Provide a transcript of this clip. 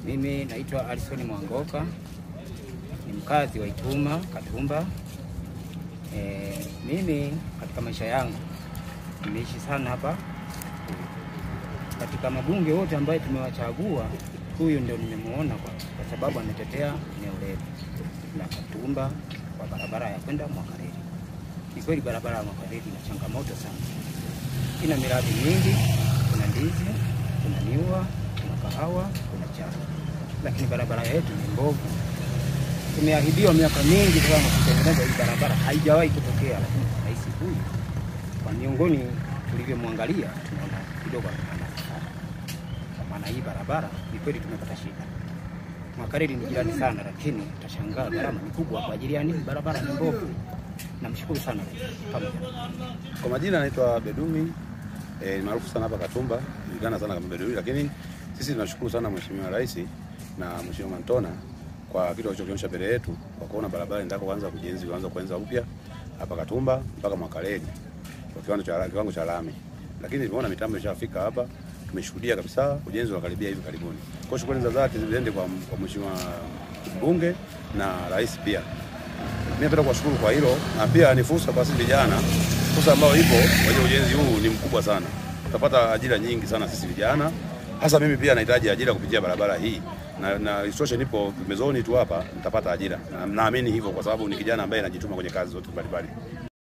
Mimi naitwa Alison Mwangoka, ni mkazi wa Ituma, Katumba. Mimi katika maisha yangu nimeishi sana hapa. Katika mabunge wote ambaye tumewachagua, huyu ndio nimemuona kwa sababu anatetea eneo letu la Katumba kwa barabara ya kwenda Mwakaleli. Ni kweli barabara ya Mwakaleli ina changamoto sana. Ina miradi mingi, kuna ndizi, kuna miwa, kuna kahawa, kuna chai. Lakini barabara yetu ni mbovu. Tumeahidiwa miaka mingi kama kutengeneza hii barabara, haijawahi kutokea. Lakini rais huyu kwa miongoni tulivyomwangalia tunaona kidogo anafanya. Kwa maana hii barabara ni kweli tumepata shida. Mwakaleli ni jirani sana, lakini utashangaa gharama ni kubwa kwa ajili ya nini? Barabara ni mbovu. Namshukuru sana pamoja. Kwa majina anaitwa Bedumi, maarufu sana hapa Katumba, julikana sana kama Bedumi, lakini sisi tunashukuru sana Mheshimiwa Rais na Mheshimiwa Mantona kwa kitu alichokionyesha mbele yetu, kwa kuona barabara inataka kuanza kuanza upya hapa Katumba mpaka Mwakaleli kwa kiwango cha lami. Lakini tumeona mitambo ishafika hapa, tumeshuhudia kabisa ujenzi unakaribia hivi karibuni. Kwa shukrani za dhati ziende kwa Mheshimiwa Mbunge na Rais pia. Mimi napenda kuwashukuru kwa hilo, na pia ni fursa kwa sisi vijana, fursa ambayo ipo kwa ujenzi huu ni mkubwa sana. Tutapata ajira nyingi sana sisi vijana. Hasa mimi pia nahitaji ajira kupitia barabara hii. Na isitoshe nipo pembezoni tu hapa, nitapata ajira. Na naamini hivyo kwa sababu ni kijana ambaye anajituma kwenye kazi zote mbalimbali.